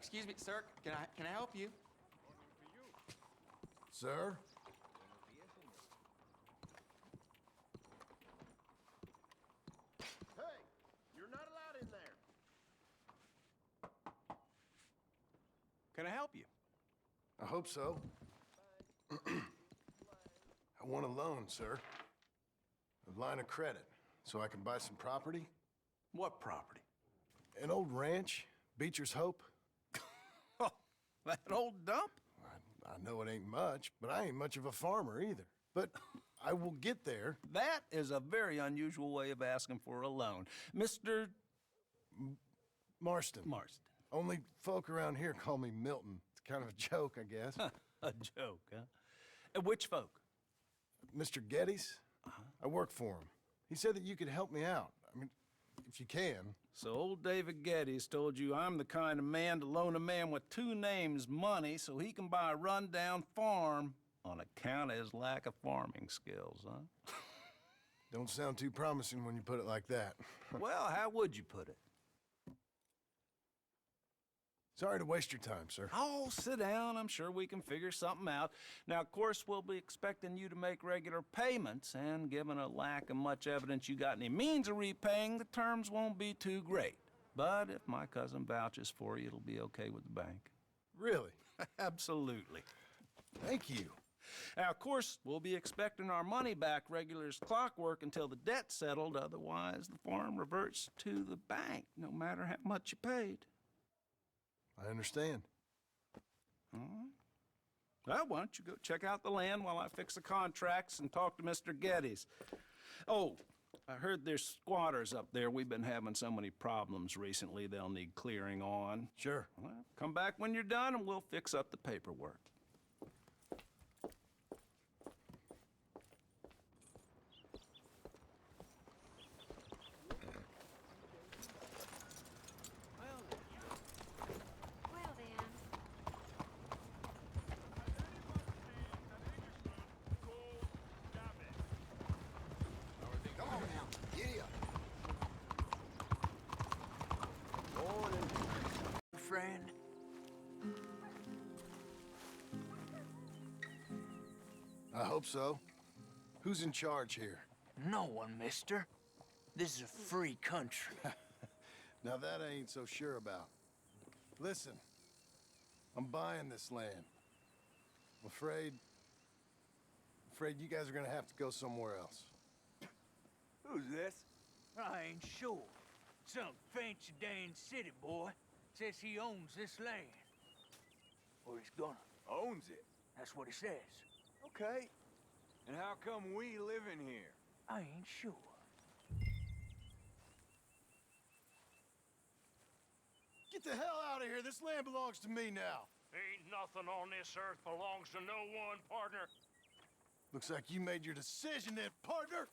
Excuse me, sir. Can I help you? Sir? Hey, you're not allowed in there. Can I help you? I hope so. I want a loan, sir. A line of credit, so I can buy some property. What property? An old ranch, Beecher's Hope. Oh, that old dump? I know it ain't much, but I ain't much of a farmer either. But I will get there. That is a very unusual way of asking for a loan. Mr. Marston. Marston. Only folk around here call me Milton. It's kind of a joke, I guess. A joke, huh? And which folk? Mr. Geddes? I work for him. He said that you could help me out. I mean, if you can. So old David Geddes told you I'm the kind of man to loan a man with two names money so he can buy a rundown farm on account of his lack of farming skills, huh? Don't sound too promising when you put it like that. Well, how would you put it? Sorry to waste your time, sir. Oh, sit down. I'm sure we can figure something out. Now, of course, we'll be expecting you to make regular payments, and given a lack of much evidence you got any means of repaying, the terms won't be too great. But if my cousin vouches for you, it'll be okay with the bank. Really? Absolutely. Thank you. Now, of course, we'll be expecting our money back regular as clockwork until the debt's settled. Otherwise, the farm reverts to the bank, no matter how much you paid. I understand. All right. Well, why don't you go check out the land while I fix the contracts and talk to Mr. Geddes. Oh, I heard there's squatters up there. We've been having so many problems recently, they'll need clearing on. Sure. Well, come back when you're done and we'll fix up the paperwork. Well then. Come on now. Giddy up. Morning, friend. I hope so. Who's in charge here? No one, mister. This is a free country. Now that I ain't so sure about. Listen, I'm buying this land. I'm afraid you guys are gonna have to go somewhere else. Who's this? I ain't sure. Some fancy Dan city boy says he owns this land. Or he's gonna. Owns it? That's what he says. Okay. And how come we live in here? I ain't sure. Get the hell out of here! This land belongs to me now! Ain't nothing on this earth belongs to no one, partner. Looks like you made your decision then, partner!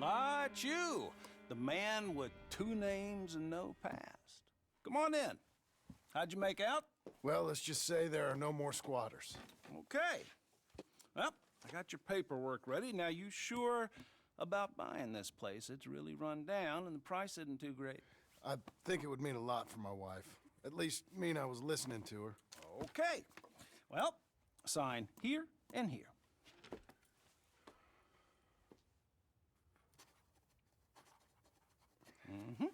Ah, it's you, the man with two names and no past. Come on in. How'd you make out? Well, let's just say there are no more squatters. Okay. Well, I got your paperwork ready. Now, you sure about buying this place? It's really run down, and the price isn't too great. I think it would mean a lot for my wife. At least mean I was listening to her. Okay. Well, sign here and here. Mm-hmm.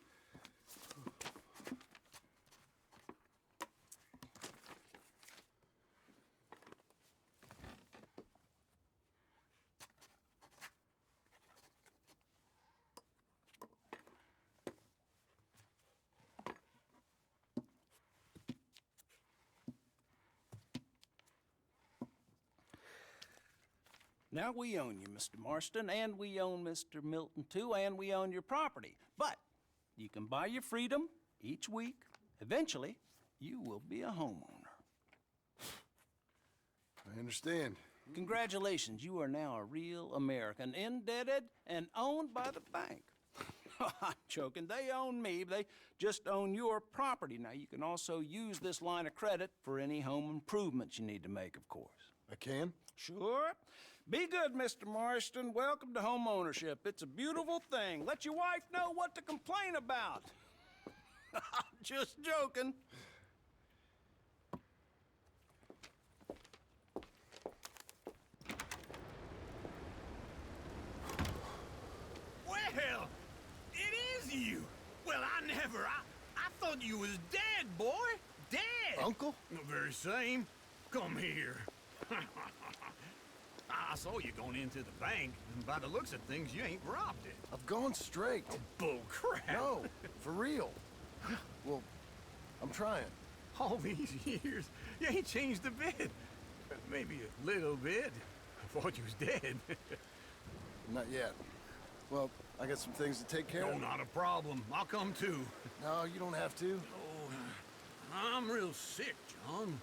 Now, we own you, Mr. Marston, and we own Mr. Milton, too, and we own your property. But you can buy your freedom each week. Eventually, you will be a homeowner. I understand. Congratulations, you are now a real American, indebted and owned by the bank. I'm joking. They own me. They just own your property. Now, you can also use this line of credit for any home improvements you need to make, of course. I can? Sure. Be good, Mr. Marston. Welcome to home ownership. It's a beautiful thing. Let your wife know what to complain about. Just joking. Well, it is you. Well, I thought you was dead, boy. Dead. Uncle? The very same. Come here. I saw you going into the bank, and by the looks of things, you ain't robbed it. I've gone straight. Bull crap. No, for real. Well, I'm trying. All these years, you ain't changed a bit. Maybe a little bit. I thought you was dead. Not yet. Well, I got some things to take care No, of. not a problem. I'll come too. No, you don't have to. Oh, I'm real sick, John.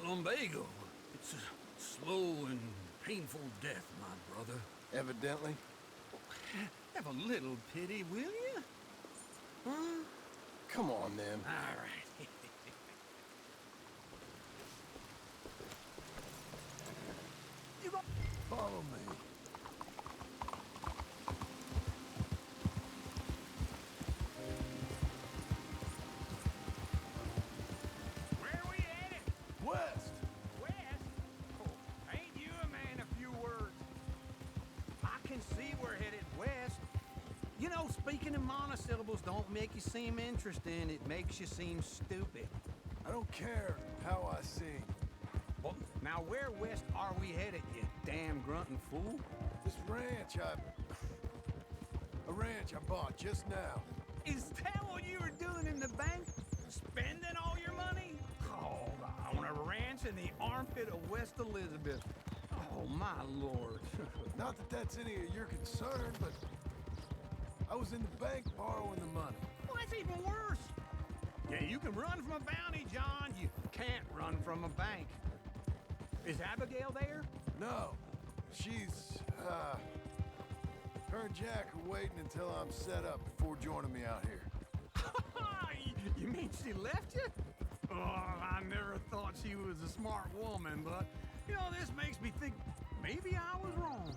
Lumbago. It's a slow and painful death, my brother. Evidently. Have a little pity, will you? Huh? Come on, then. All right. You go. Follow me. Where we headed? West! West? Oh, ain't you a man of few words? I can see we're headed west. You know, speaking in monosyllables don't make you seem interesting. It makes you seem stupid. I don't care how I sing. Well, now where west are we headed, you damn grunting fool? This ranch a ranch I bought just now. Is that what you were doing in the bank? Spending all your money? Oh, on a ranch in the armpit of West Elizabeth. Oh, my lord. Not that that's any of your concern, but I was in the bank borrowing the money. Well, that's even worse. Yeah, you can run from a bounty, John. You can't run from a bank. Is Abigail there? No, she's, her and Jack are waiting until I'm set up before joining me out here. You mean she left you? Oh, I never thought she was a smart woman, but, you know, this makes me think maybe I was wrong.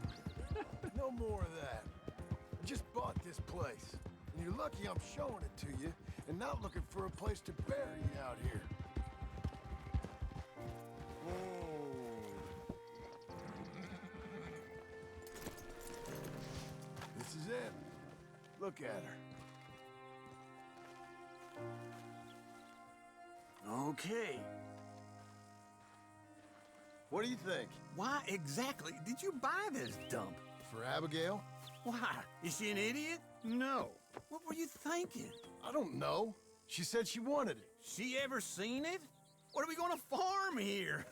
No more of that. I just bought this place, and you're lucky I'm showing it to you and not looking for a place to bury you out here. This is it. Look at her. Okay. What do you think? Why exactly did you buy this dump? For Abigail? Why? Is she an idiot? No. What were you thinking? I don't know. She said she wanted it. She ever seen it? What are we gonna farm here?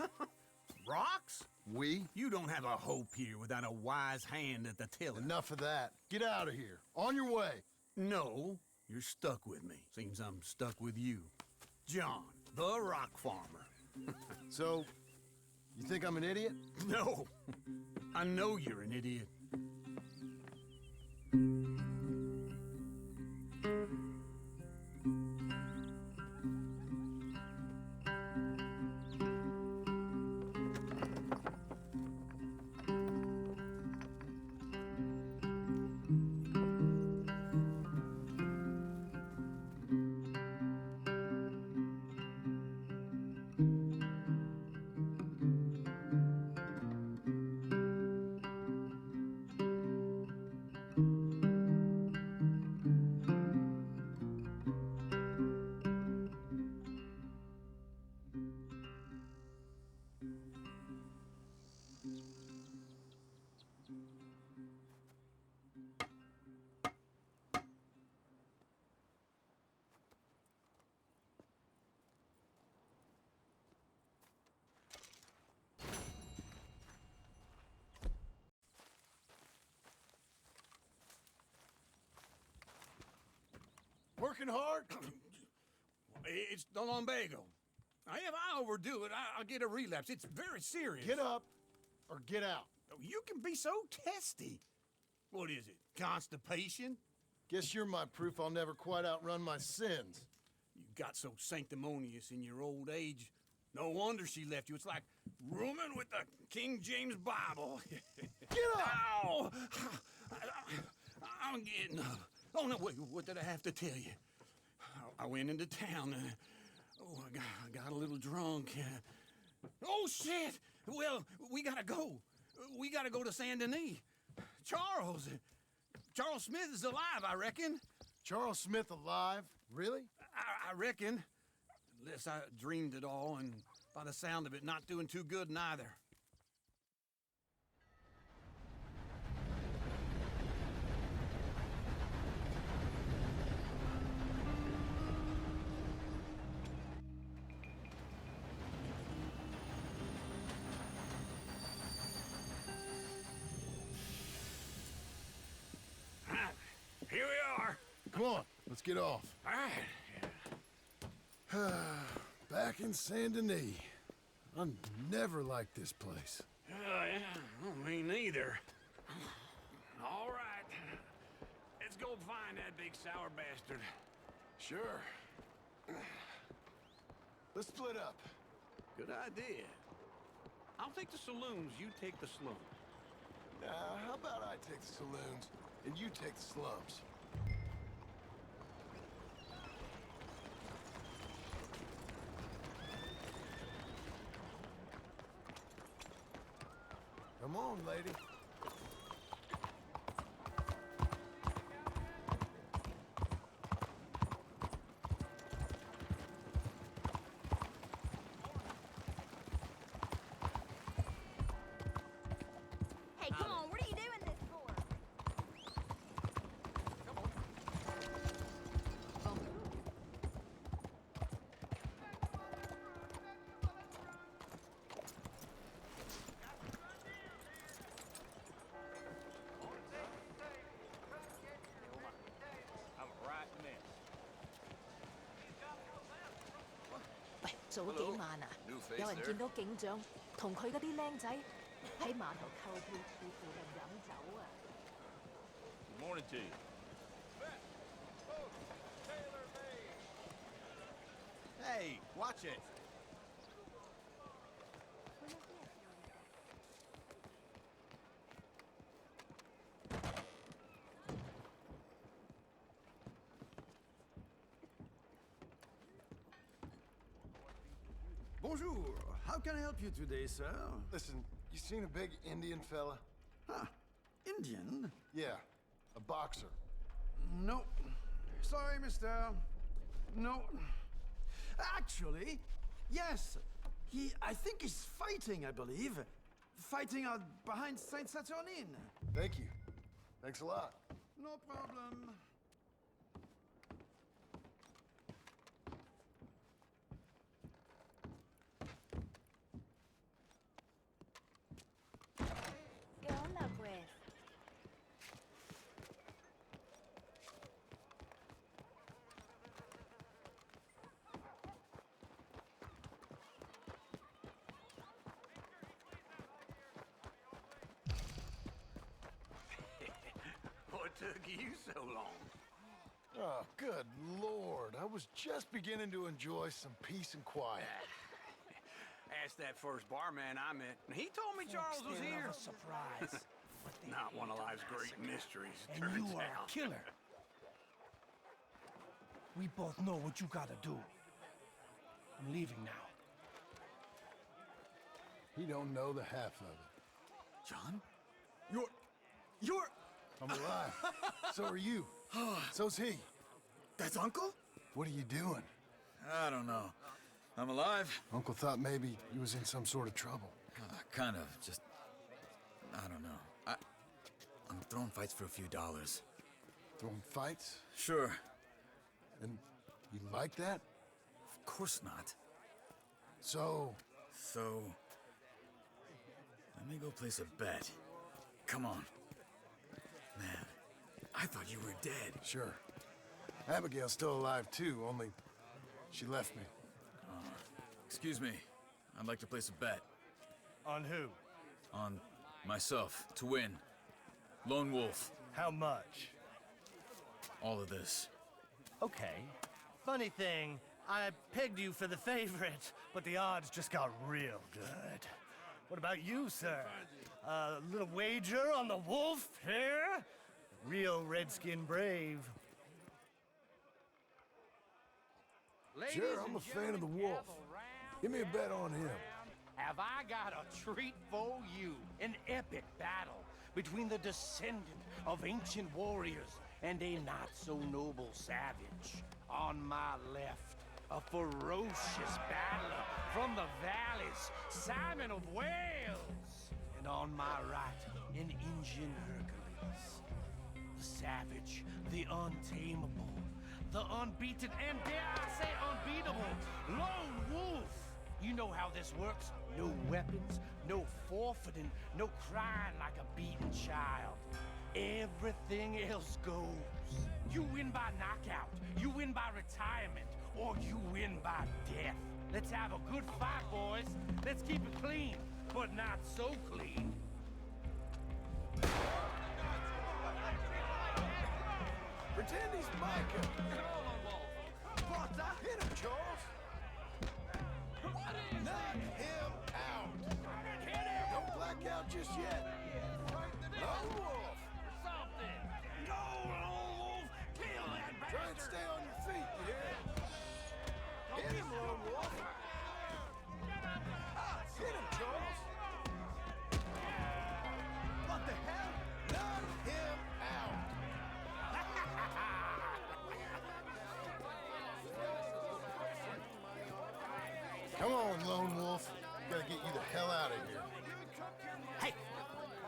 Rocks? We? You don't have a hope here without a wise hand at the tiller. Enough of that. Get out of here. On your way. No, you're stuck with me. Seems I'm stuck with you. John, the rock farmer. So, you think I'm an idiot? No, I know you're an idiot. broken heart? It's the lumbago. If I overdo it, I'll get a relapse. It's very serious. Get up or get out. You can be so testy. What is it, constipation? Guess you're my proof I'll never quite outrun my sins. You got so sanctimonious in your old age. No wonder she left you. It's like rooming with the King James Bible. Get up! Ow! I'm getting up. Oh, no, wait, what did I have to tell you? I went into town. I got a little drunk. Oh, shit! Well, we gotta go. We gotta go to Saint Denis. Charles Smith is alive, I reckon. Charles Smith alive? Really? I reckon. Unless I dreamed it all, and by the sound of it, not doing too good neither. Here we are. Come on, let's get off. All right. Back in Saint Denis. I never liked this place. Yeah, well, me neither. All right. Let's go find that big sour bastard. Sure. Let's split up. Good idea. I'll take the saloons, you take the slums. How about I take the saloons and you take the slums? Come on, lady. Hey, come on, what are you doing this for? I'm a right mess. 喂，早幾晚啊，有人見到警長同佢嗰啲僆仔喺碼頭購票處附近飲酒啊！ Good morning to you. Hey, watch it. Bonjour. How can I help you today, sir? Listen, you seen a big Indian fella? Huh. Indian? Yeah, a boxer. No. Sorry, mister. No. Actually, yes. I think he's fighting, I believe. Fighting out behind Saint Saturnin. Thank you. Thanks a lot. No problem. ¿Qué onda, pues? What took you so long? Oh, good Lord. I was just beginning to enjoy some peace and quiet. Asked that first barman I met, and he told me Charles was here. Surprise. Not one of life's great mysteries, And turns you are out. a killer. We both know what you gotta do. I'm leaving now. He don't know the half of it. John? You're... I'm alive. So are you. So's he. That's Uncle? What are you doing? I don't know. I'm alive. Uncle thought maybe he was in some sort of trouble. Kind of. Just... I don't know. I'm throwing fights for a few dollars. Throwing fights? Sure. And you like that? Of course not. So... So... Let me go place a bet. Come on. Man, I thought you were dead. Sure. Abigail's still alive too, only she left me. Excuse me. I'd like to place a bet. On who? On myself, to win. Lone Wolf. How much? All of this. Okay. Funny thing, I pegged you for the favorite, but the odds just got real good. What about you, sir? A little wager on the wolf here? Real redskin brave. Sure, I'm a fan of the wolf. Give me a bet on him. Have I got a treat for you? An epic battle between the descendant of ancient warriors and a not-so-noble savage. On my left, a ferocious battler from the valleys, Simon of Wales. And on my right, an Indian Hercules. The savage, the untamable, the unbeaten, and dare I say unbeatable, Lone Wolf. You know how this works. No weapons, no forfeiting, no crying like a beaten child. Everything else goes. You win by knockout, you win by retirement, or you win by death. Let's have a good fight, boys. Let's keep it clean, but not so clean. Pretend he's Micah. Parte, hit him, Charles. Knock him out. Don't black out just yet. Lone Wolf. No, Lone Wolf! Kill that bastard! Try and stay on your feet, you hear? Hit him, Lone Wolf. Hit him, Charles. What the hell? Knock him out. Come on, Lone Wolf. Gotta get you the hell out of here. Hey!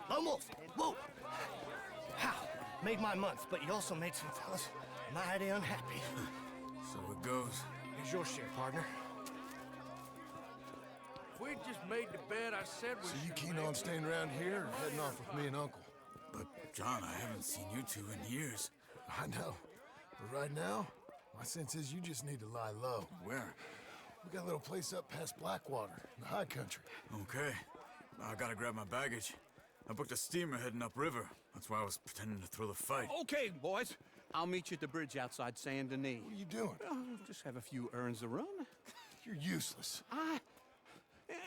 Lone Wolf! Whoa! How? Made my month, but you also made some fellas mighty unhappy. So it goes. Here's your share, partner. If we'd just made the bet I said we So you keen on staying around here or heading off with me and Uncle? But, John, I haven't seen you two in years. I know. But right now, my sense is you just need to lie low. Where? We got a little place up past Blackwater, in the high country. Okay. I gotta grab my baggage. I booked a steamer heading upriver. That's why I was pretending to throw the fight. Okay, boys. I'll meet you at the bridge outside Saint Denis. What are you doing? Just have a few errands to run. You're useless. I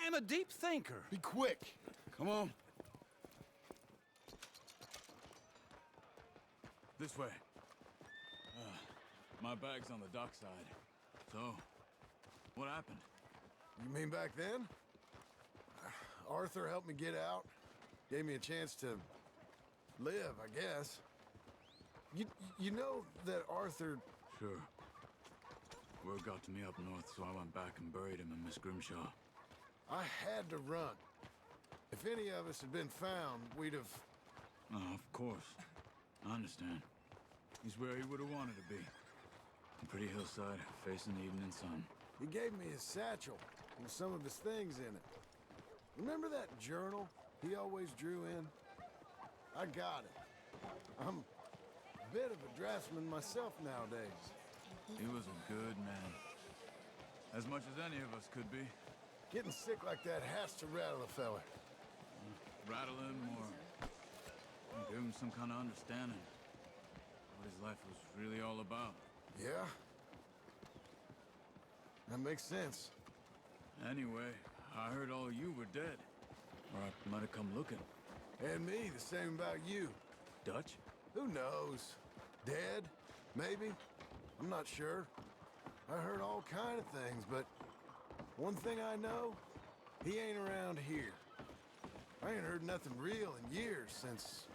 am a deep thinker. Be quick. Come on. This way. My bag's on the dockside. So, what happened? You mean back then? Arthur helped me get out. Gave me a chance to live, I guess. You know that Arthur... Sure. Word got to me up north, so I went back and buried him in Miss Grimshaw. I had to run. If any of us had been found, we'd have... Oh, of course. I understand. He's where he would have wanted to be. A pretty hillside, facing the evening sun. He gave me his satchel with some of his things in it. Remember that journal he always drew in? I got it. I'm a bit of a draftsman myself nowadays. He was a good man. As much as any of us could be. Getting sick like that has to rattle a fella. Rattle him or give him some kind of understanding. What his life was really all about. Yeah? That makes sense. Anyway, I heard all you were dead. Or I might have come looking. And me, the same about you. Dutch? Who knows? Dead? Maybe? I'm not sure. I heard all kind of things, but one thing I know, he ain't around here. I ain't heard nothing real in years since,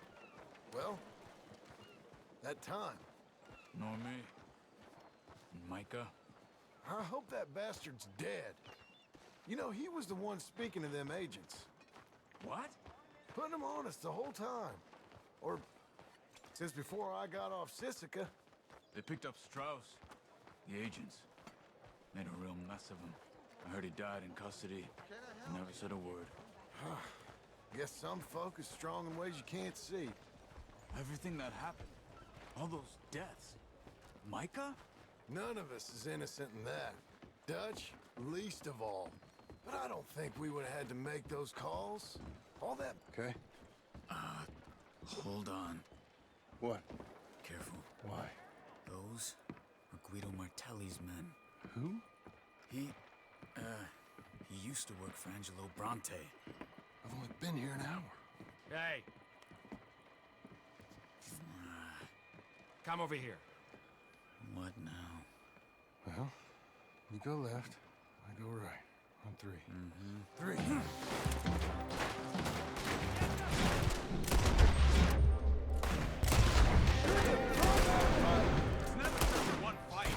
well, that time. Nor me. Micah? I hope that bastard's dead. You know, he was the one speaking to them agents. What? Putting them on us the whole time. Or since before I got off Sisika. They picked up Strauss. The agents. Made a real mess of him. I heard he died in custody. Never said a word. Guess some folk is strong in ways you can't see. Everything that happened. All those deaths. Micah? None of us is innocent in that. Dutch, least of all. But I don't think we would have had to make those calls. All that... Okay. Hold on. What? Careful. Why? Those are Guido Martelli's men. Who? He used to work for Angelo Bronte. I've only been here an hour. Hey. Come over here. What now? Well, you go left, I go right. On three. Mm-hmm. 3. It's never just a one fight.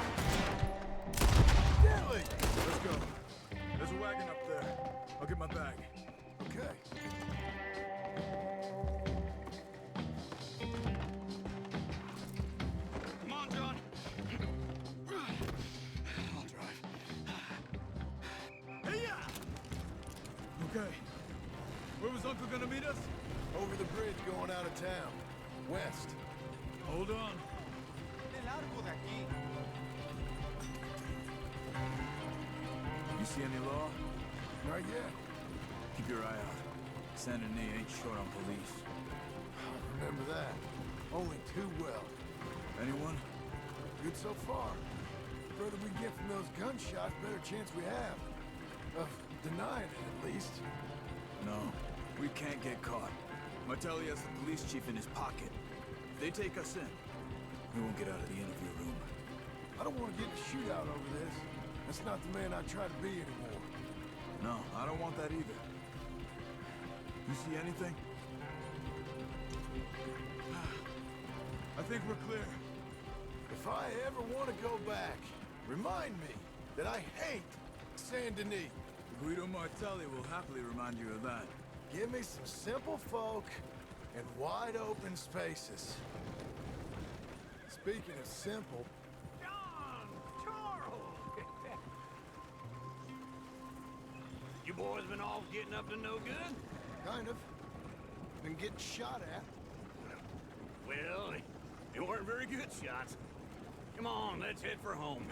Deadly! Let's go. There's a wagon up there. I'll get my bag. Okay. Come on, John. I'll drive. Hey-ya! Okay. Where was Uncle gonna meet us? Over the bridge going out of town. West. Hold on. You see any law? Not yet. Keep your eye out. Saint Denis ain't short on police. Remember that. Only too well. Anyone? Good so far. The further we get from those gunshots, better chance we have. Of denying it, at least. No, we can't get caught. Martelli has the police chief in his pocket. If they take us in, we won't get out of the interview room. I don't want to get in a shootout over this. That's not the man I try to be anymore. No, I don't want that either. You see anything? I think we're clear. If I ever want to go back, remind me that I hate Saint Denis. Guido Martelli will happily remind you of that. Give me some simple folk and wide open spaces. Speaking of simple, John! Charles! You boys been off getting up to no good? kind of. Been getting shot at. Well, they weren't very good shots. Come on, let's head for home.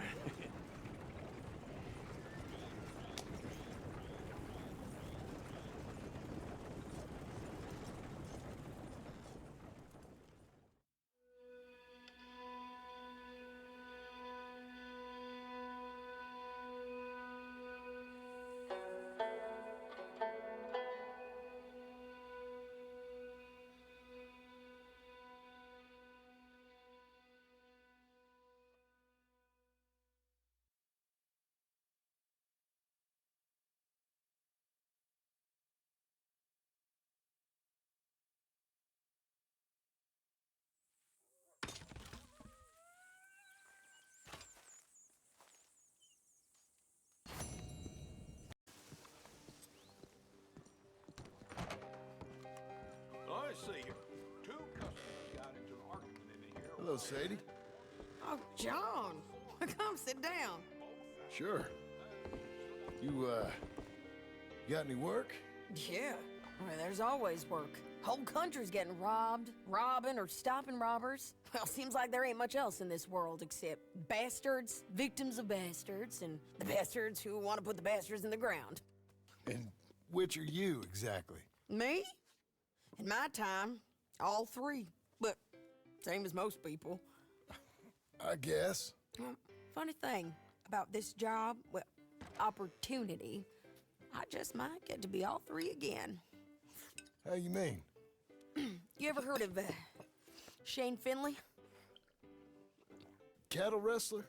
I see. Two customers got into an argument in here. Hello, Sadie. Oh, John. Come sit down. Sure. You got any work? Yeah. Well, there's always work. Whole country's getting robbed, robbing, or stopping robbers. Well, seems like there ain't much else in this world except bastards, victims of bastards, and the bastards who want to put the bastards in the ground. And which are you, exactly? Me? In my time, all three. But same as most people. I guess. Funny thing about this job, well, opportunity, I just might get to be all three again. How you mean? You ever heard of Shane Finley? Cattle wrestler?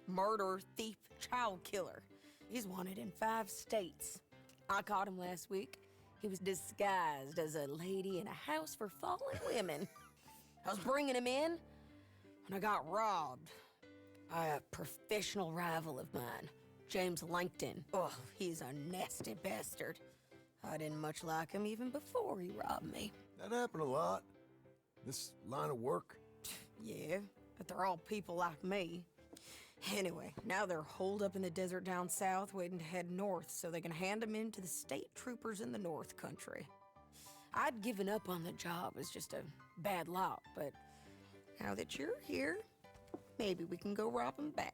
Murderer, thief, child killer. He's wanted in 5 states. I caught him last week. He was disguised as a lady in a house for fallen women. I was bringing him in when I got robbed by a professional rival of mine, James Langton. Oh, he's a nasty bastard. I didn't much like him even before he robbed me. That happened a lot. This line of work. Yeah, but they're all people like me. Anyway, now they're holed up in the desert down south waiting to head north so they can hand them in to the state troopers in the north country. I'd given up on the job as just a bad lot, but now that you're here, maybe we can go rob him back.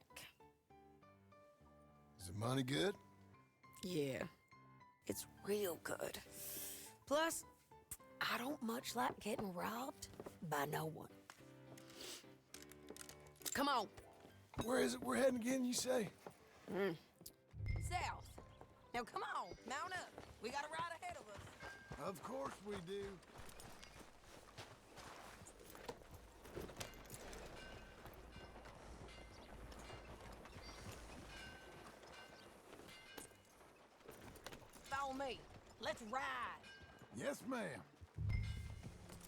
Is the money good? Yeah, it's real good. Plus, I don't much like getting robbed by no one. Come on. Where is it we're heading again, you say? South. Now come on, mount up. We got a ride ahead of us. Of course we do. Follow me. Let's ride. Yes, ma'am.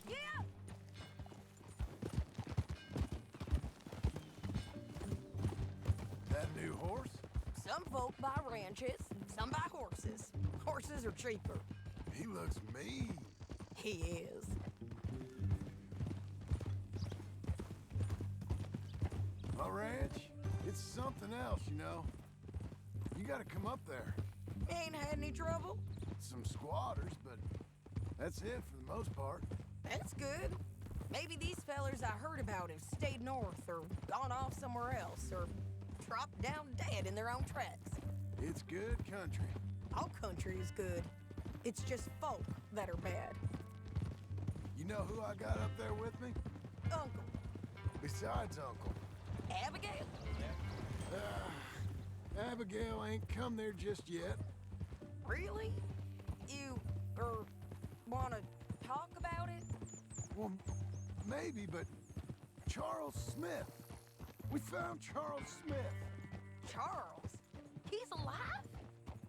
Yeah. That new horse? Some folk buy ranches, some buy horses. Horses are cheaper. He looks mean. He is. My ranch, it's something else, you know. You gotta come up there. Ain't had any trouble? Some squatters, but that's it for the most part. That's good. Maybe these fellers I heard about have stayed north or gone off somewhere else or dropped down dead in their own tracks. It's good country. All country is good. It's just folk that are bad. You know who I got up there with me? Uncle. Besides Uncle. Abigail? Abigail ain't come there just yet. Really? You, wanna talk about it? Well, maybe, but Charles Smith. We found Charles Smith. Charles? He's alive?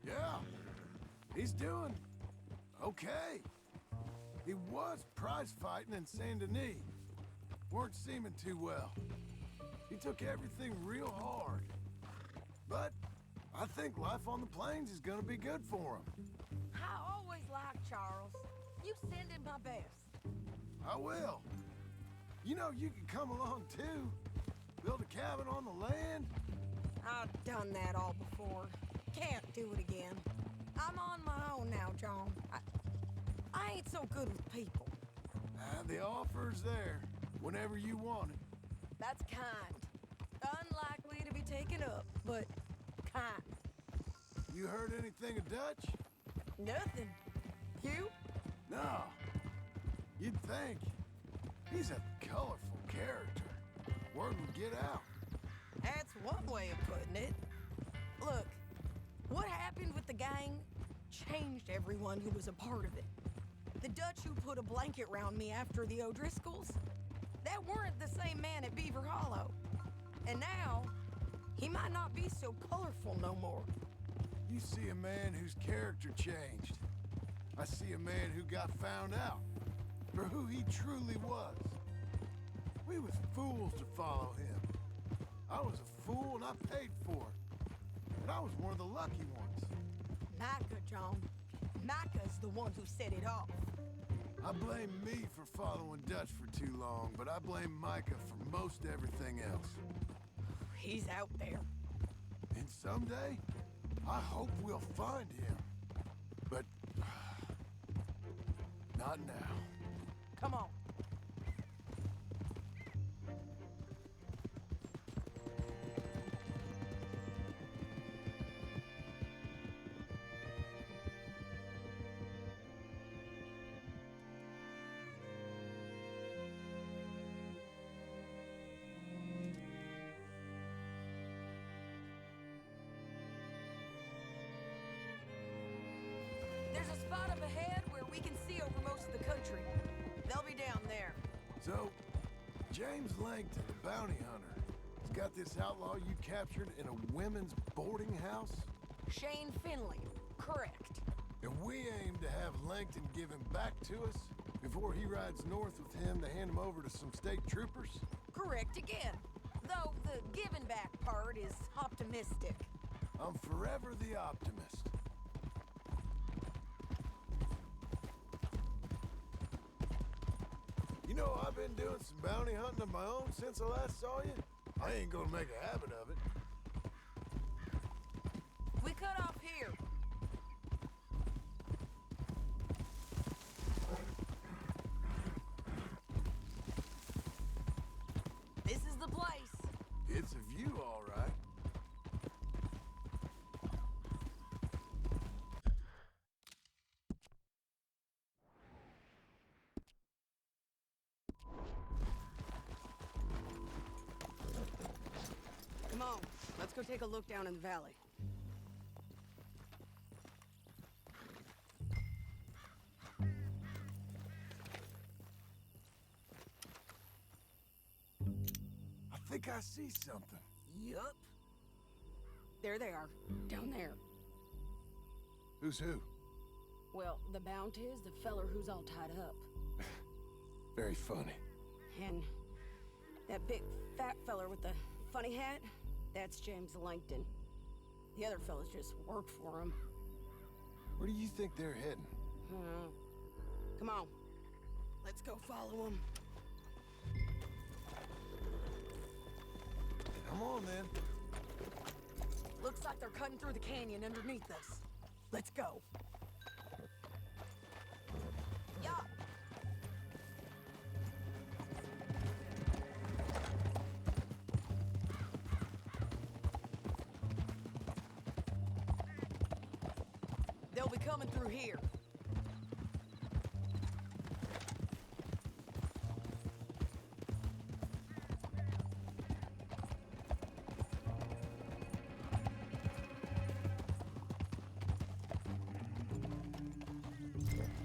Yeah. He's doing okay. He was prize fighting in Saint Denis. Weren't seeming too well. He took everything real hard. But I think life on the plains is gonna be good for him. I always liked Charles. You send him my best. I will. You know, you can come along too. Build a cabin on the land. I've done that all before. Can't do it again. I'm on my own now, John. I ain't so good with people. The offer's there whenever you want it. That's kind. Unlikely to be taken up, but kind. You heard anything of Dutch? Nothing. You? No. You'd think. He's a colorful character. Word would get out. That's one way of putting it. Look, what happened with the gang changed everyone who was a part of it. The Dutch who put a blanket round me after the O'Driscolls, that weren't the same man at Beaver Hollow. And now, he might not be so colorful no more. You see a man whose character changed. I see a man who got found out for who he truly was. We was fools to follow him. I was a fool and I paid for it. And I was one of the lucky ones. Micah, John. Micah's the one who set it off. I blame me for following Dutch for too long, but I blame Micah for most everything else. He's out there. And someday, I hope we'll find him. But not now. Come on. There's a spot up ahead where we can see over most of the country. They'll be down there. So, James Langton, the bounty hunter, has got this outlaw you captured in a women's boarding house? Shane Finley. Correct. And we aim to have Langton give him back to us before he rides north with him to hand him over to some state troopers? Correct again. Though the giving back part is optimistic. I'm forever the optimist. You know, I've been doing some bounty hunting of my own since I last saw you. I ain't gonna make a habit of it. We cut off here. This is the place. you all right. Come on, let's go take a look down in the valley. I think I see something. Yup. There they are, down there. Who's who? Well, the Bounty is the feller who's all tied up. Very funny. And that big fat feller with the funny hat, that's James Langton. The other fellas just work for him. Where do you think they're heading? Come on, let's go follow them. Come on, then. Looks like they're cutting through the canyon underneath us. Let's go. Yeah. They'll be coming through here.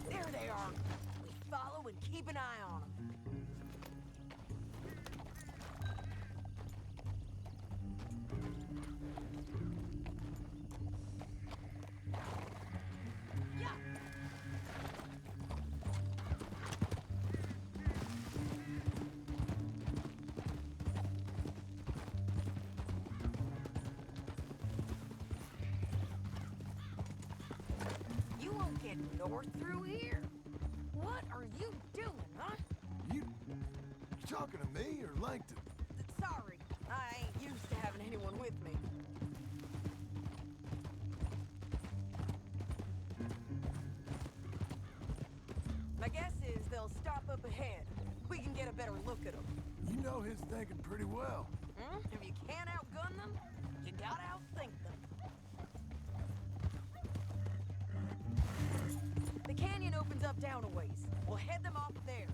There they are. We follow and keep an eye on them. You won't get north through here. What are you doing, huh? You talking to me or Langton? Sorry, I ain't used to having anyone with me. My guess is they'll stop up ahead. We can get a better look at them. You know his thinking pretty well. If you can't outgun them, you gotta outthink them. The canyon opens up down a ways. We'll head them off there.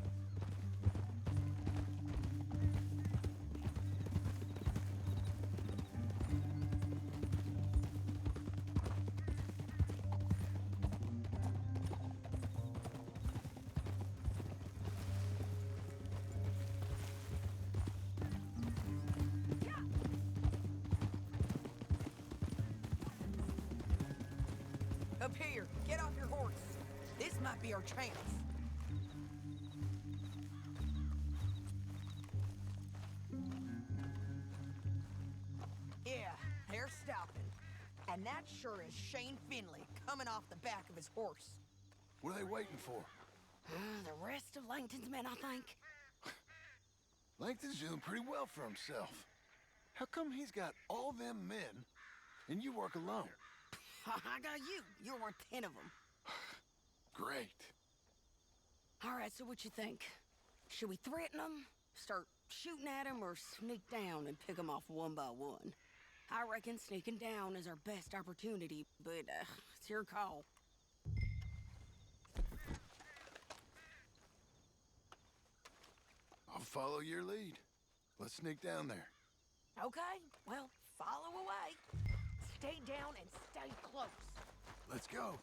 Up here, get off your horse. This might be our chance. Yeah, they're stopping. And that sure is Shane Finley coming off the back of his horse. What are they waiting for? The rest of Langton's men, I think. Langton's doing pretty well for himself. How come he's got all them men and you work alone? I got you. You're worth 10 of them. Great. All right, so what you think? Should we threaten them, start shooting at them, or sneak down and pick them off one by one? I reckon sneaking down is our best opportunity, but it's your call. I'll follow your lead. Let's sneak down there. Okay, well, follow away. Stay down and stay close. Let's go.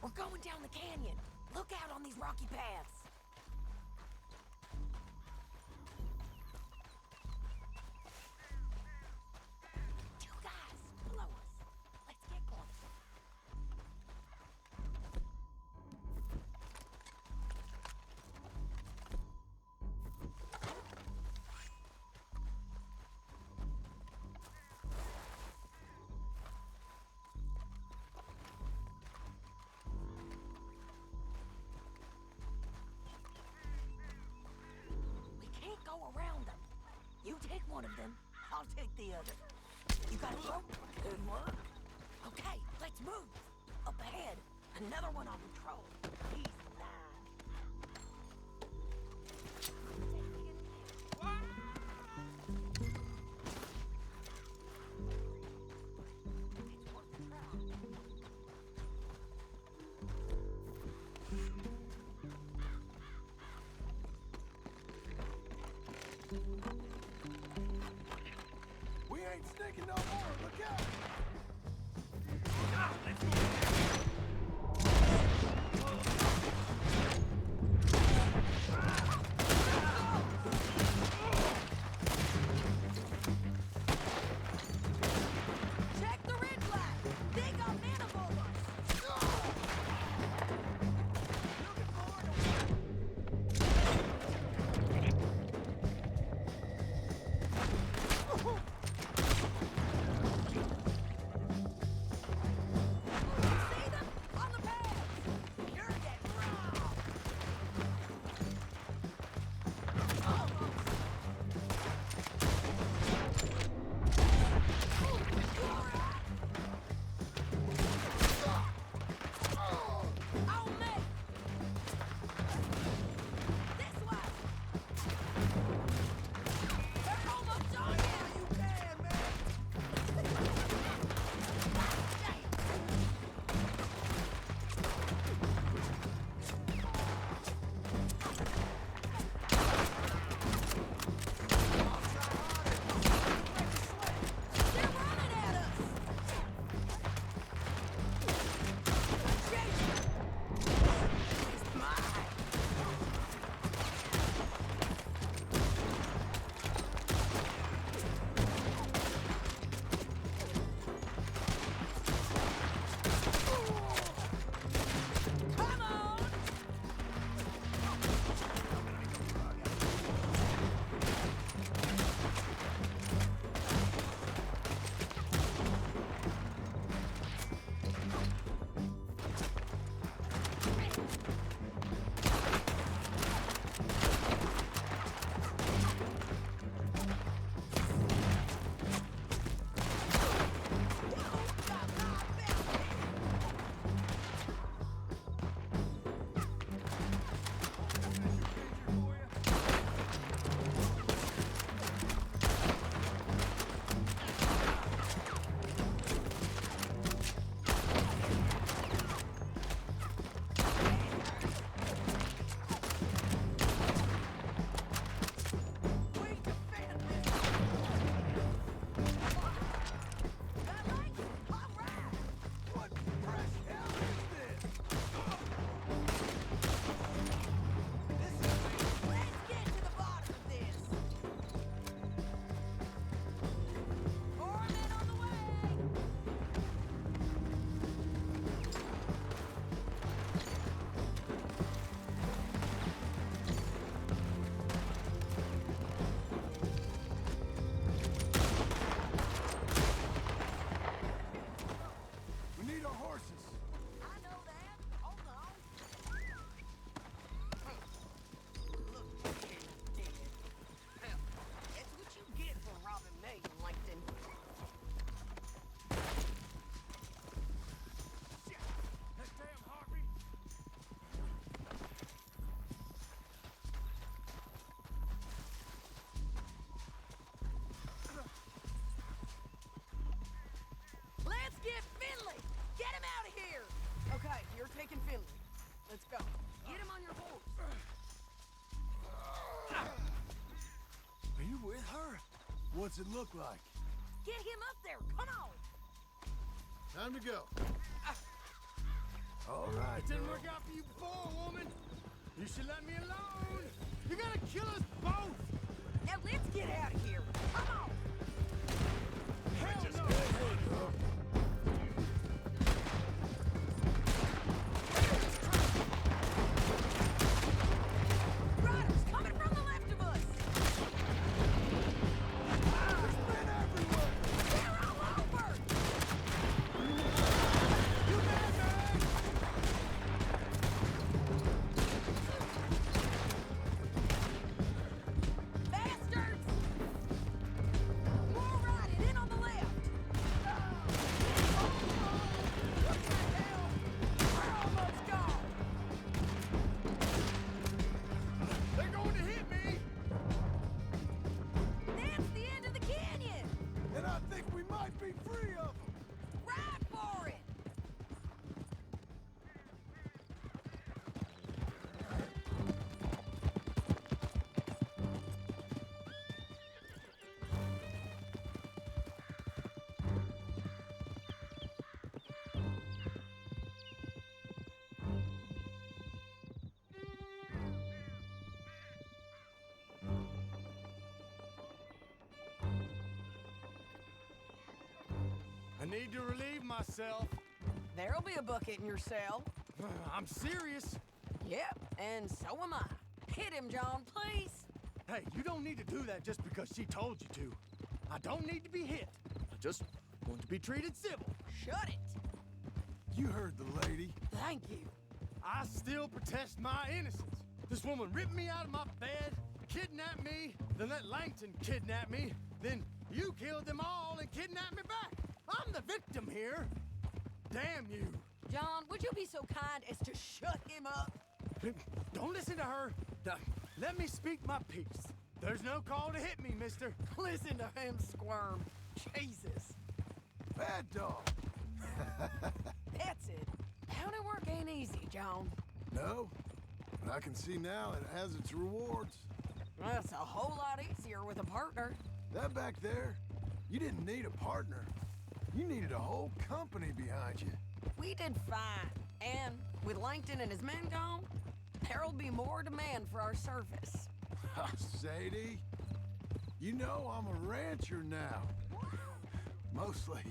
We're going down the canyon. Look out on these rocky paths. Two guys below us. Let's get close. Around them. You take one of them, I'll take the other. You got a rope? Good work. Okay, let's move. Up ahead, Another one on patrol. He's mine. It's worth a try. We ain't sneaking no more. Look out! Check the red flag. They got men above us. Looking forward to see them on the pads. You're getting robbed. On me. This way. They're almost on you. You can, man. They're running at us. It's mine. Come on. We defend this. That like it. All right. What fresh hell is this? Let's get to the bottom of this. More men on the way. We need our horses. I know that. Hold on. Look, dead. Hell, that's what you get for robbing me, Langton. Shit! That damn Harvey! Let's get Finley. Get him out of here. Okay, you're taking Finley. Let's go. Get him on your horse. Are you with her? What's it look like? Get him up there. Come on. Time to go. All right. It didn't work out for you before, woman. You should let me alone. You're gonna kill us both. Now let's get out of here. Come on. Hell no. Riders coming from the left of us. There's men everywhere. They're all over. You mad, man? Bastards. might be free of them. Ride for it! I need to relieve myself. There'll be a bucket in your cell. I'm serious. Yep, and so am I. Hit him, John, please. Hey, you don't need to do that just because she told you to. I don't need to be hit. I just want to be treated civil. Shut it. You heard the lady. Thank you. I still protest my innocence. This woman ripped me out of my bed, kidnapped me, then let Langton kidnap me, then you killed them all and kidnapped me back. I'm the victim here. Damn you. John, would you be so kind as to shut him up? Don't listen to her. Let me speak my piece. There's no call to hit me, mister. Listen to him squirm. Jesus. Bad dog. That's it. County work ain't easy, John. No, but I can see now it has its rewards. That's a whole lot easier with a partner. That back there, you didn't need a partner. You needed a whole company behind you. We did fine. And with Langton and his men gone, there'll be more demand for our service. Sadie, you know I'm a rancher now. Mostly.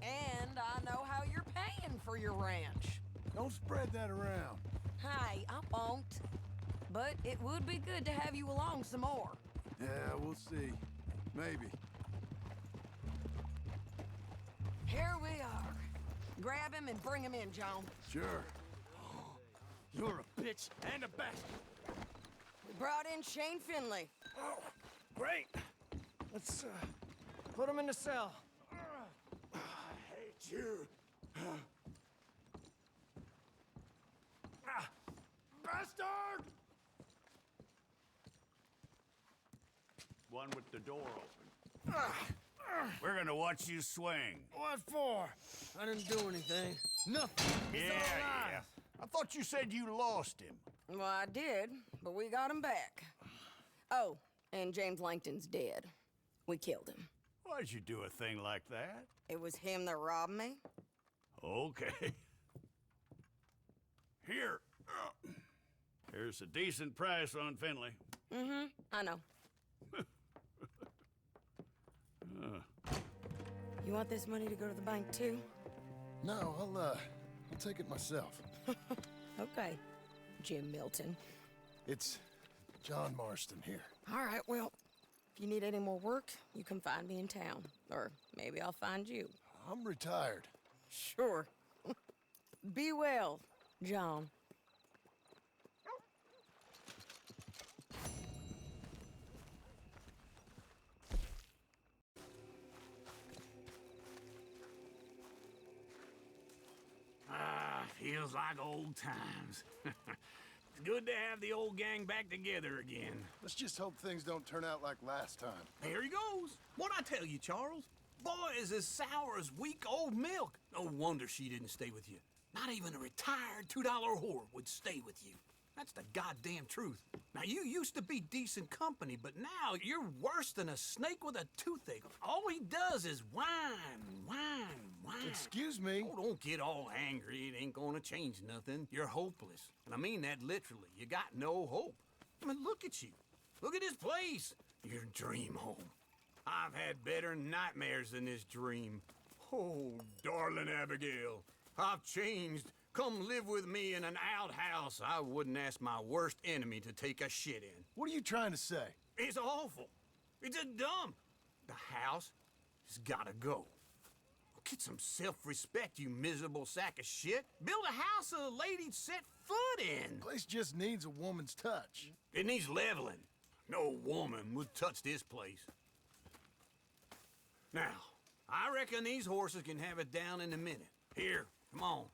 And I know how you're paying for your ranch. Don't spread that around. Hey, I won't. But it would be good to have you along some more. Yeah, we'll see. Maybe. Here we are. Grab him and bring him in, John. Sure. You're a bitch and a bastard. We brought in Shane Finley. Oh, great. Let's put him in the cell. I hate you. Bastard! One with the door open. We're gonna watch you swing. What for? I didn't do anything. Nothing. He's Yeah, alive. yeah. I thought you said you lost him. Well, I did, but we got him back. Oh, and James Langton's dead. We killed him. Why'd you do a thing like that? It was him that robbed me. Okay. Here. Here's a decent price on Finley. Mm-hmm, I know. You want this money to go to the bank, too? No, I'll take it myself. Okay, Jim Milton. It's John Marston here. All right, well, if you need any more work, you can find me in town. Or maybe I'll find you. I'm retired. Sure. Be well, John. Feels like old times. It's good to have the old gang back together again. Let's just hope things don't turn out like last time. There he goes. What'd I tell you, Charles? Boy is as sour as week-old milk. No wonder she didn't stay with you. Not even a retired $2 whore would stay with you. That's the goddamn truth. Now, you used to be decent company, but now you're worse than a snake with a toothache. All he does is whine, whine, whine. Excuse me? Oh, don't get all angry. It ain't gonna change nothing. You're hopeless. And I mean that literally. You got no hope. I mean, look at you. Look at this place. Your dream home. I've had better nightmares than this dream. Oh, darling Abigail, I've changed. Come live with me in an outhouse I wouldn't ask my worst enemy to take a shit in. What are you trying to say? It's awful. It's a dump. The house has gotta go. Get some self-respect, you miserable sack of shit. Build a house a lady'd set foot in. The place just needs a woman's touch. It needs leveling. No woman would touch this place. Now, I reckon these horses can have it down in a minute. Here, come on.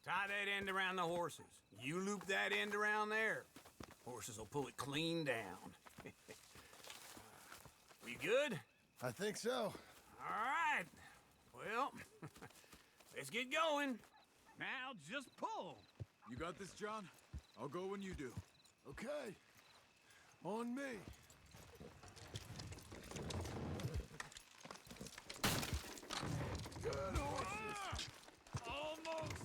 Tie that end around the horses. You loop that end around there. Horses will pull it clean down. We good? I think so. All right. Well, let's get going. Now just pull. You got this, John? I'll go when you do. Okay. On me. Good horses. Almost.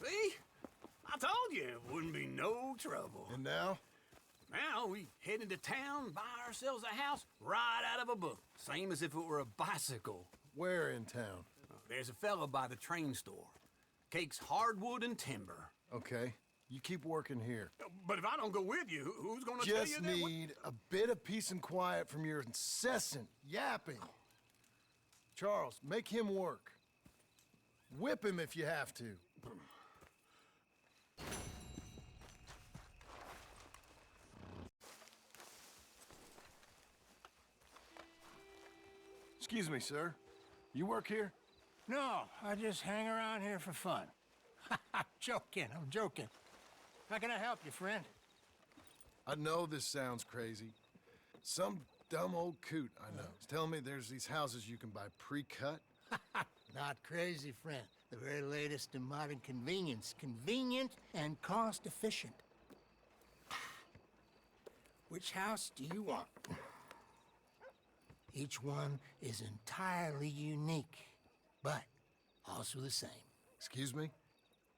See? I told you it wouldn't be no trouble. And now? Now we head into town, buy ourselves a house right out of a book. Same as if it were a bicycle. Where in town? There's a fella by the train store. Cakes hardwood and timber. Okay. You keep working here. But if I don't go with you, who's gonna tell you Just that? need a bit of peace and quiet from your incessant yapping. Charles, make him work. Whip him if you have to. Excuse me, sir. You work here? No, I just hang around here for fun. I'm joking. How can I help you, friend? I know this sounds crazy. Some dumb old coot I know is telling me there's these houses you can buy pre-cut. Not crazy, friend. The very latest in modern convenience. Convenient and cost-efficient. Which house do you want? Each one is entirely unique, but also the same. Excuse me?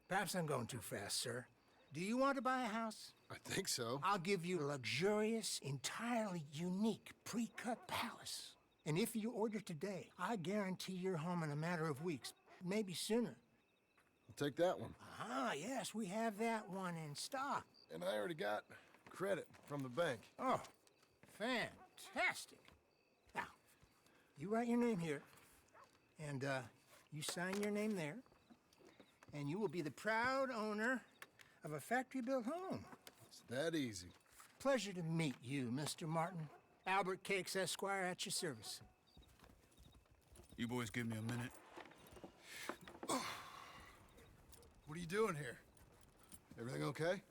Perhaps I'm going too fast, sir. Do you want to buy a house? I think so. I'll give you a luxurious, entirely unique pre-cut palace. And if you order today, I guarantee you're home in a matter of weeks, maybe sooner. I'll take that one. Ah, yes, we have that one in stock. And I already got credit from the bank. Oh, fantastic. Now, you write your name here, and you sign your name there, and you will be the proud owner of a factory-built home. It's that easy. Pleasure to meet you, Mr. Martin. Albert Cakes, Esquire, at your service. You boys give me a minute. What are you doing here? Everything okay?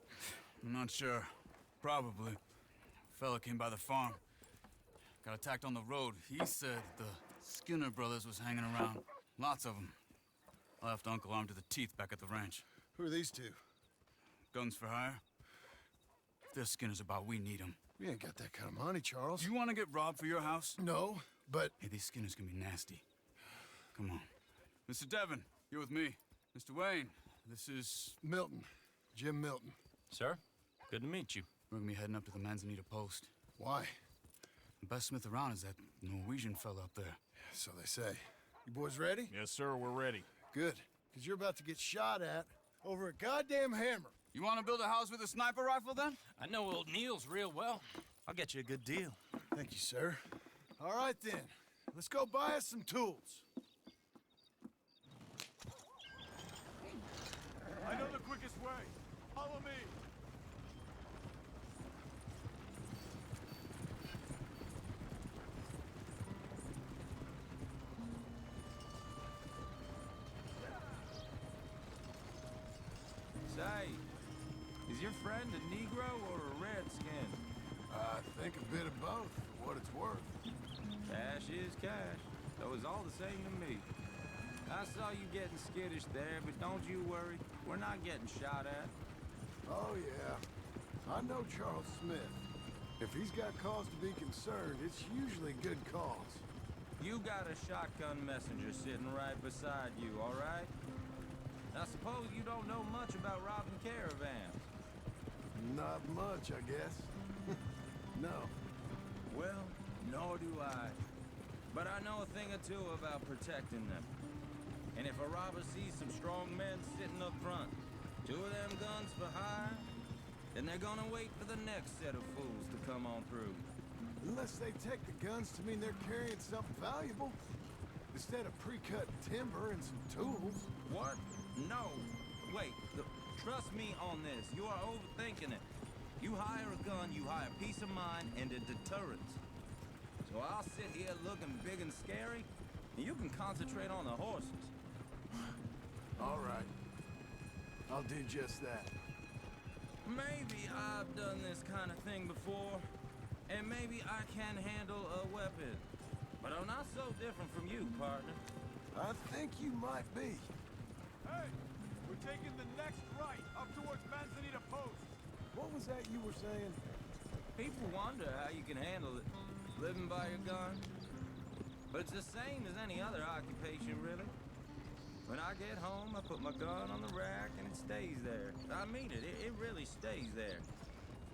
I'm not sure. Probably. Fella came by the farm. Got attacked on the road. He said the Skinner brothers was hanging around. Lots of them. I left Uncle armed to the teeth back at the ranch. Who are these two? Guns for hire? If they're Skinners about, we need them. We ain't got that kind of money, Charles. You want to get robbed for your house? No, but... Hey, these Skinners can be nasty. Come on. Mr. Devon, you're with me. Mr. Wayne, this is... Milton. Jim Milton. Sir, good to meet you. We're gonna be heading up to the Manzanita post. Why? The best smith around is that Norwegian fella up there. So they say. You boys ready? Yes, sir, we're ready. Good, because you're about to get shot at over a goddamn hammer. You want to build a house with a sniper rifle, then? I know old Neil's real well. I'll get you a good deal. Thank you, sir. All right, then. Let's go buy us some tools. I know the quickest way. Follow me. Say, is your friend a Negro or a Redskin? I think a bit of both, for what it's worth. Cash is cash, though it's all the same to me. I saw you getting skittish there, but don't you worry. We're not getting shot at. Oh, yeah. I know Charles Smith. If he's got cause to be concerned, it's usually good cause. You got a shotgun messenger sitting right beside you, all right? I suppose you don't know much about robbing caravans. Not much, I guess. No. Well, nor do I. But I know a thing or two about protecting them. And if a robber sees some strong men sitting up front, 2 of them guns for hire, then they're gonna wait for the next set of fools to come on through. Unless they take the guns to mean they're carrying something valuable. Instead of pre-cut timber and some tools. What? No. Wait, trust me on this. You are overthinking it. You hire a gun, you hire peace of mind and a deterrence. So I'll sit here looking big and scary, and you can concentrate on the horses. All right. I'll do just that. Maybe I've done this kind of thing before, and maybe I can handle a weapon. But I'm not so different from you, partner. I think you might be. Hey, we're taking the next right up towards Manzanita Post. What was that you were saying? People wonder how you can handle it, living by your gun. But it's the same as any other occupation, really. When I get home, I put my gun on the rack and it stays there. I mean it, it really stays there.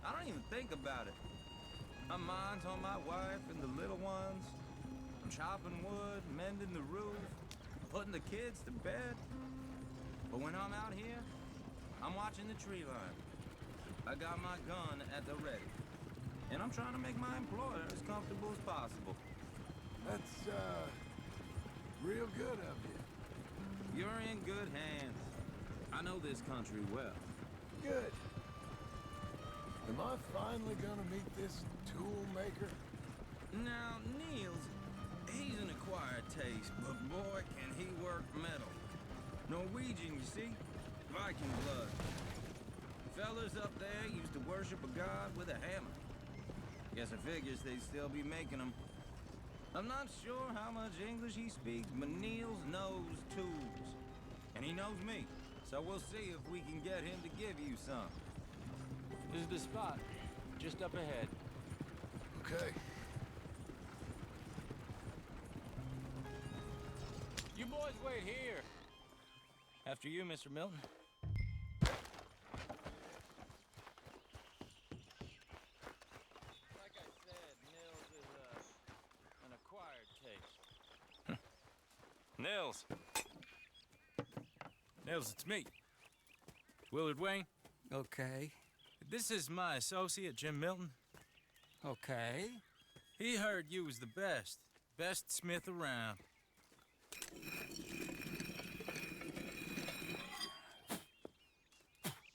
I don't even think about it. My mind's on my wife and the little ones. I'm chopping wood, mending the roof, putting the kids to bed. But when I'm out here, I'm watching the tree line. I got my gun at the ready. And I'm trying to make my employer as comfortable as possible. That's, real good of you. You're in good hands. I know this country well. Good. Am I finally gonna meet this tool maker? Now, Niels, he's an acquired taste, but boy, can he work metal. Norwegian, you see? Viking blood. Fellas up there used to worship a god with a hammer. Guess I figures they'd still be making them. I'm not sure how much English he speaks, but Niels knows tools. And he knows me, so we'll see if we can get him to give you some. This is the spot, just up ahead. Okay. You boys wait here. After you, Mr. Milton. Like I said, Nils is an acquired taste. Nils. Nils, it's me. Willard Wayne. Okay. This is my associate, Jim Milton. Okay. He heard you was the best smith around.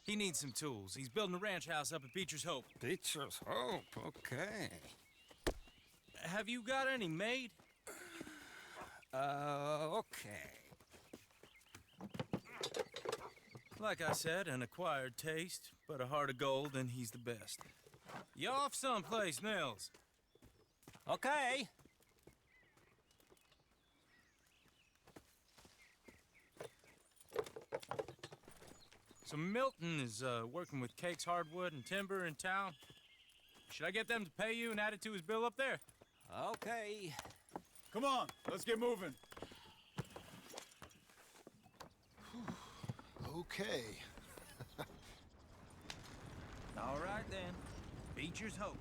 He needs some tools. He's building a ranch house up at Beecher's Hope. Beecher's Hope, okay. Have you got any made? Okay. Like I said, an acquired taste, but a heart of gold, and he's the best. You off someplace, Nils? Okay. So Milton is working with Cake's Hardwood and Timber in town. Should I get them to pay you and add it to his bill up there? Okay. Come on, let's get moving. Okay. All right, then. Beecher's Hope.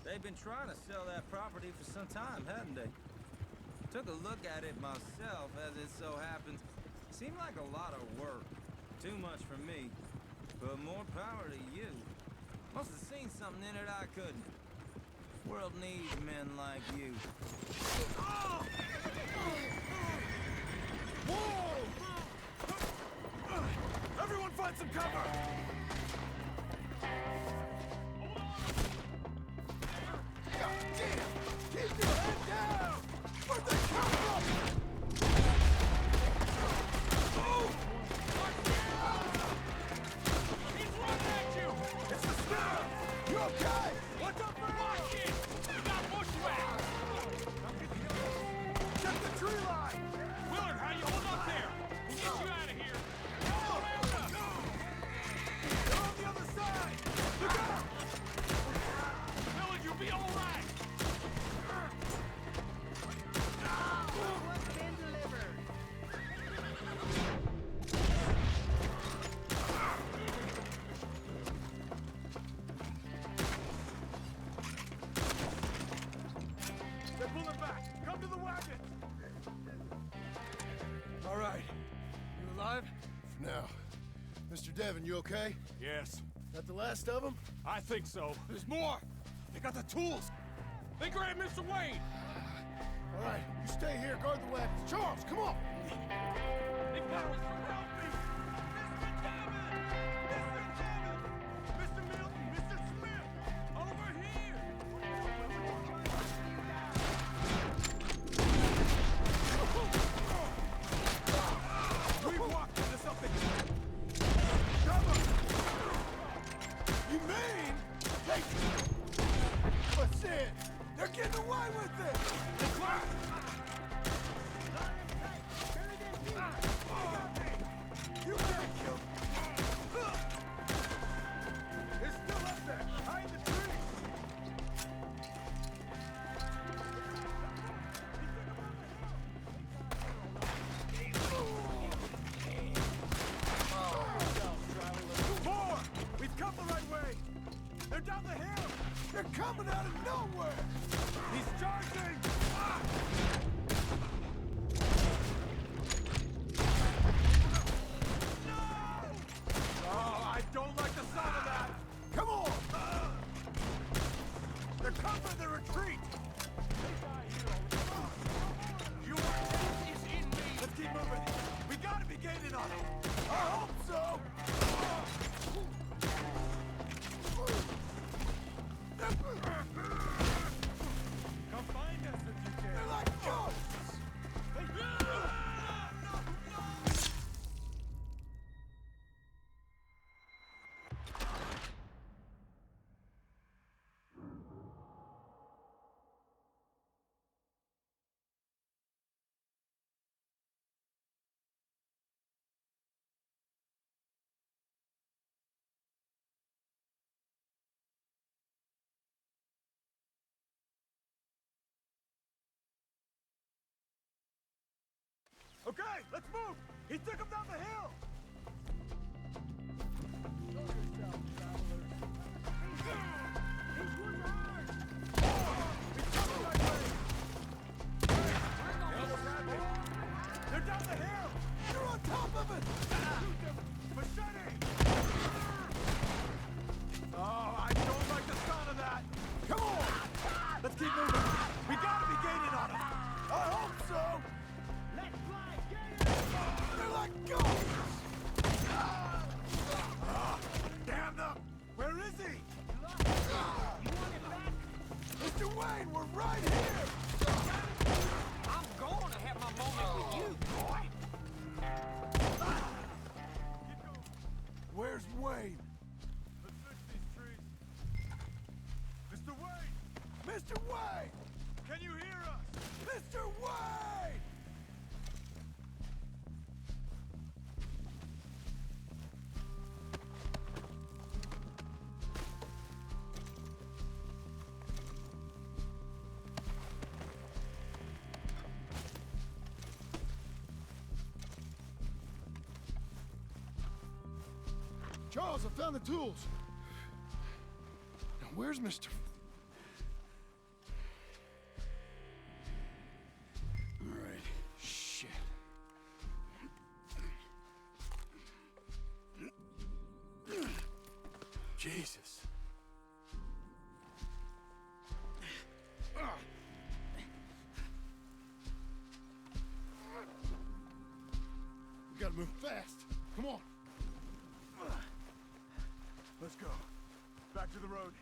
They've been trying to sell that property for some time, haven't they? Took a look at it myself, as it so happens. Seemed like a lot of work. Too much for me. But more power to you. Must have seen something in it I couldn't. World needs men like you. Whoa! Everyone find some cover! God damn! Keep your head down! Where'd they come from? Move! He's running at you! It's the snare! You okay? What's up, man? Watch it! We got bushwhacked! Check the tree line! Willard, how you hold up there? We'll get you out of here! They're on the other side! Look out! Willard, you'll be all right! What's been delivered? They're pulling back! Come to the wagon! All right. You alive? Now, Mr. Devon, you okay? Yes. That the last of them? I think so. There's more! They got the tools! They grabbed Mr. Wayne! All right, you stay here, guard the wagons. Charles, come on! They found us! Help me! Mr. Devon! Mr. Devon! Mr. Milton! Mr. Smith! Over here! We walked into something! Cover! They're down the hill! They're coming out of nowhere! He's charging! Ah! Oh, I don't like the sound of that! Come on! They're covering the retreat! Your ace is in me! Let's keep moving! We gotta be gaining on them! I hope so! Come find us if you can! They're like ghosts! Okay, let's move! He took him down the hill! They're down the hill! You're on top of it! Machete! Oh, I don't like the sound of that! Come on! Let's keep moving! We gotta be gaining on him! I hope so! Let's fly! Get him! They're like ghosts! Damn them! Where is he? Mr. Wayne, we're right here! I'm going to have my moment with you, boy. Where's Wayne? Let's fix these trees. Mr. Wayne! Mr. Wayne! Can you hear us? Mr. Wayne! Charles, I found the tools. Now, where's Mr. All right. Shit. Jesus. We gotta move fast. Come on. Let's go. Back to the road.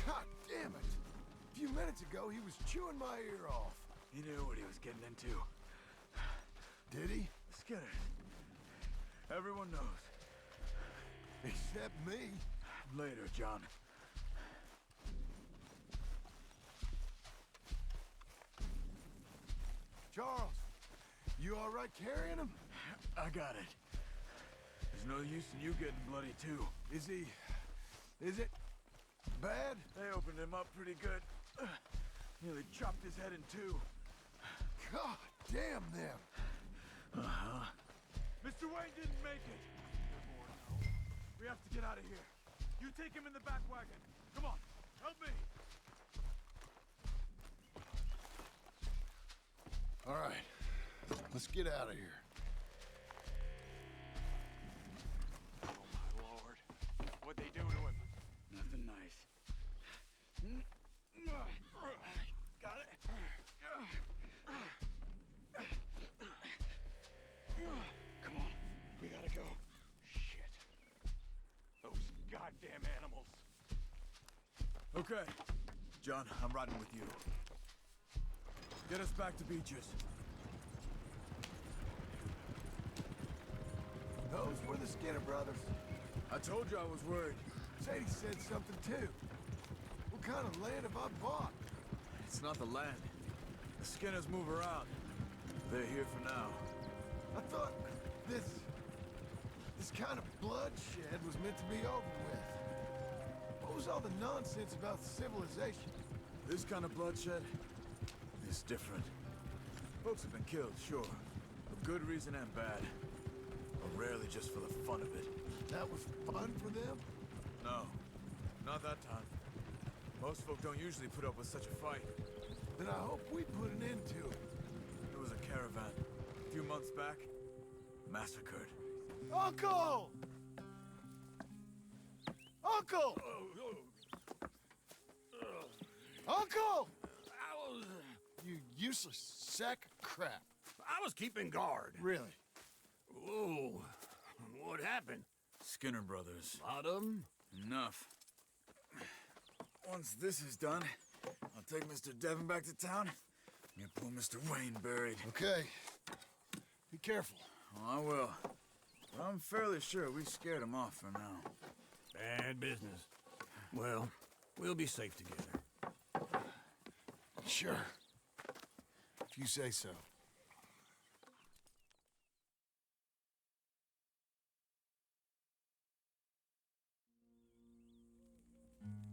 God damn it! A few minutes ago, he was chewing my ear off. He knew what he was getting into. Did he? Skinners. Everyone knows. Except me. Later, John. Charles, you all right carrying him? I got it. There's no use in you getting bloody, too. Is it bad? They opened him up pretty good. Nearly chopped his head in two. God damn them. Uh-huh. Mr. Wayne didn't make it. We have to get out of here. You take him in the back wagon. Come on, help me. All right, let's get out of here. Oh, my Lord. What'd they do to him? Nothing nice. Got it. Come on, we gotta go. Shit. Those goddamn animals. Okay. John, I'm riding with you. Get us back to Beaches. Those were the Skinner brothers. I told you I was worried. Sadie said something too. What kind of land have I bought? It's not the land. The Skinners move around. They're here for now. I thought this kind of bloodshed was meant to be over with. What was all the nonsense about civilization? This kind of bloodshed is different. Folks have been killed, sure. For good reason and bad. but rarely just for the fun of it. That was fun for them? No, not that time. Most folk don't usually put up with such a fight. Then I hope we put an end to it. There was a caravan a few months back, massacred. Uncle! Uncle! Uncle! You useless sack of crap. I was keeping guard. Really? Whoa. What happened? Skinner brothers. Lot of them? Enough. Once this is done, I'll take Mr. Devon back to town and get poor Mr. Wayne buried. Okay. Be careful. Oh, I will. But I'm fairly sure we scared him off for now. Bad business. Well, we'll be safe together. Sure. If you say so.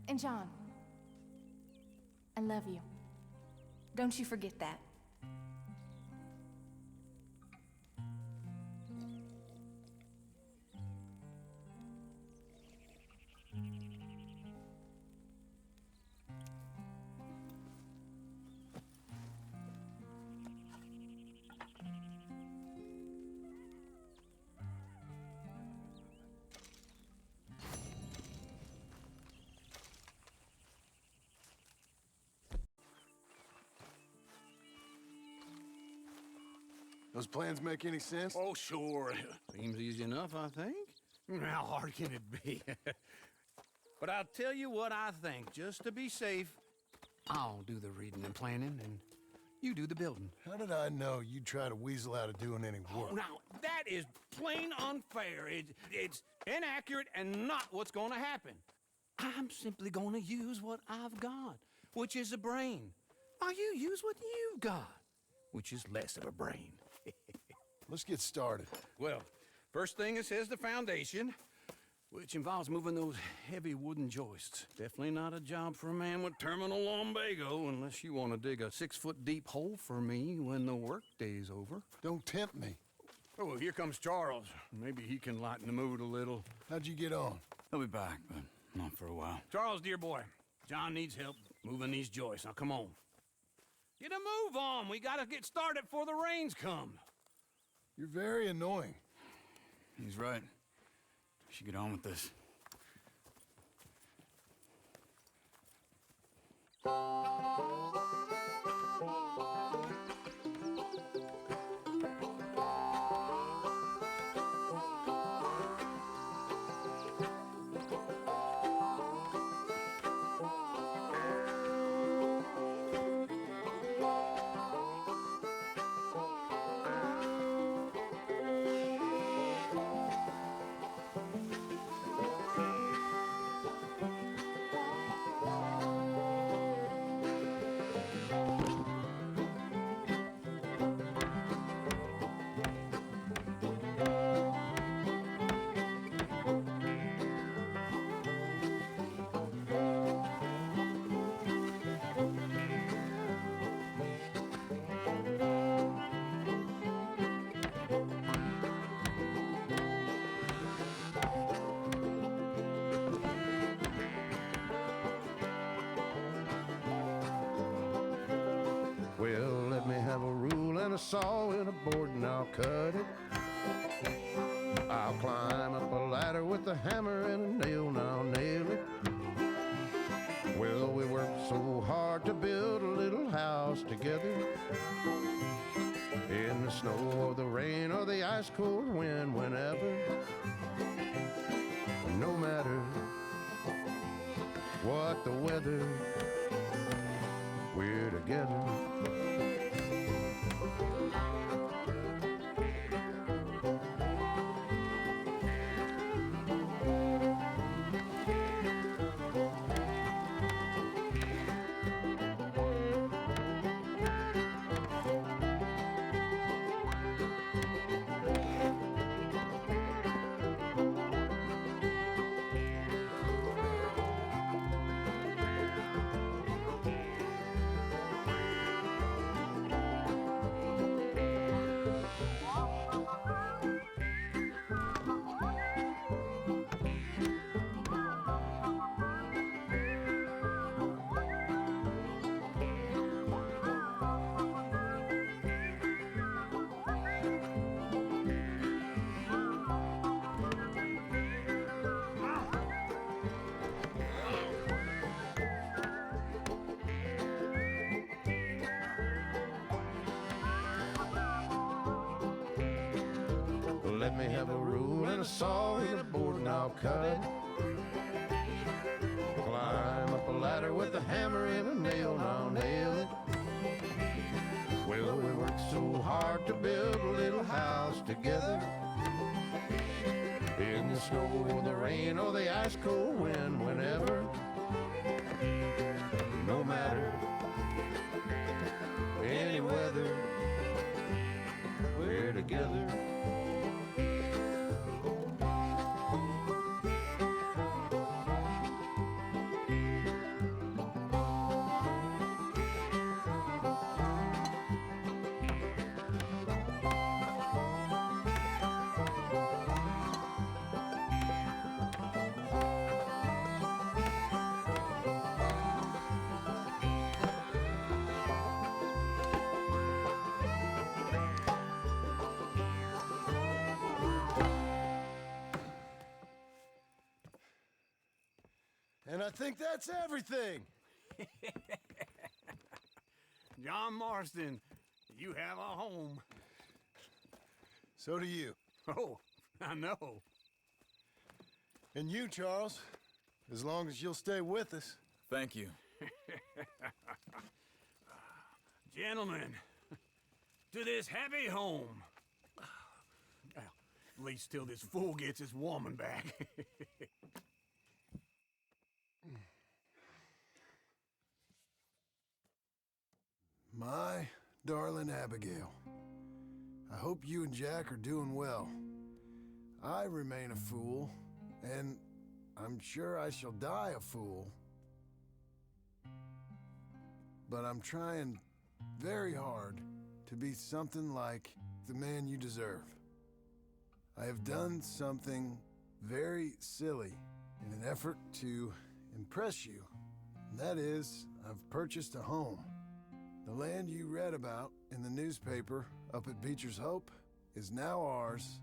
And John, I love you. Don't you forget that. Those plans make any sense? Oh, sure. Seems easy enough, I think. How hard can it be? But I'll tell you what I think. Just to be safe, I'll do the reading and planning, and you do the building. How did I know you'd try to weasel out of doing any work? Oh, now, that is plain unfair. It's inaccurate and not what's going to happen. I'm simply going to use what I've got, which is a brain. Now, you use what you've got, which is less of a brain. Let's get started. Well, first thing it says the foundation, which involves moving those heavy wooden joists. Definitely not a job for a man with terminal lumbago unless you want to dig a 6-foot deep hole for me when the workday's over. Don't tempt me. Oh, well, here comes Charles. Maybe he can lighten the mood a little. How'd you get on? He'll be back, but not for a while. Charles, dear boy, John needs help moving these joists. Now, come on. Get a move on. We gotta get started before the rains come. You're very annoying. He's right. We should get on with this. Well, let me have a rule and a saw and a board and I'll cut it. I'll climb up a ladder with a hammer and a nail and I'll nail it. Well, we worked so hard to build a little house together. In the snow or the rain or the ice cold wind, whenever. No matter what the weather, we're together. let me have a rule and a saw and a board and I'll cut it. Climb up a ladder with a hammer and a nail and I'll nail it. Well, we worked so hard to build a little house together. In the snow or the rain or the ice cold wind, whenever. No matter any weather, we're together. And I think that's everything. John Marston, you have a home. So do you. Oh, I know. And you, Charles, as long as you'll stay with us. Thank you. Gentlemen, to this happy home. Well, at least till this fool gets his woman back. My darling Abigail, I hope you and Jack are doing well. I remain a fool, and I'm sure I shall die a fool. But I'm trying very hard to be something like the man you deserve. I have done something very silly in an effort to impress you, and that is, I've purchased a home. The land you read about in the newspaper up at Beecher's Hope is now ours,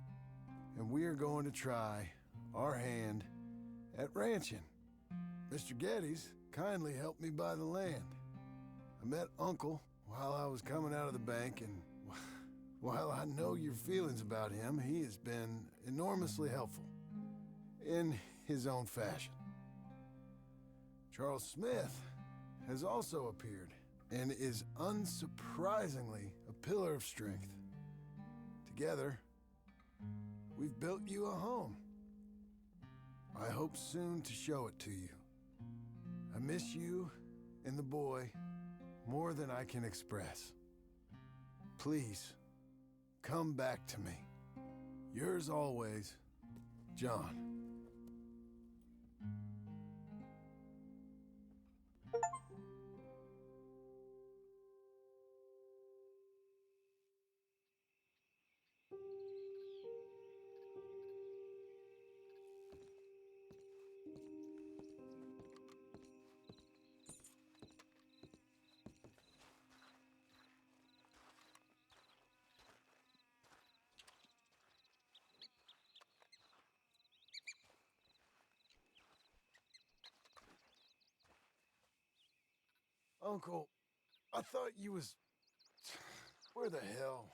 and we are going to try our hand at ranching. Mr. Geddes kindly helped me buy the land. I met Uncle while I was coming out of the bank, and while I know your feelings about him, he has been enormously helpful in his own fashion. Charles Smith has also appeared and is unsurprisingly a pillar of strength. Together, we've built you a home. I hope soon to show it to you. I miss you and the boy more than I can express. Please, come back to me. Yours always, John. Uncle, I thought you was... Where the hell?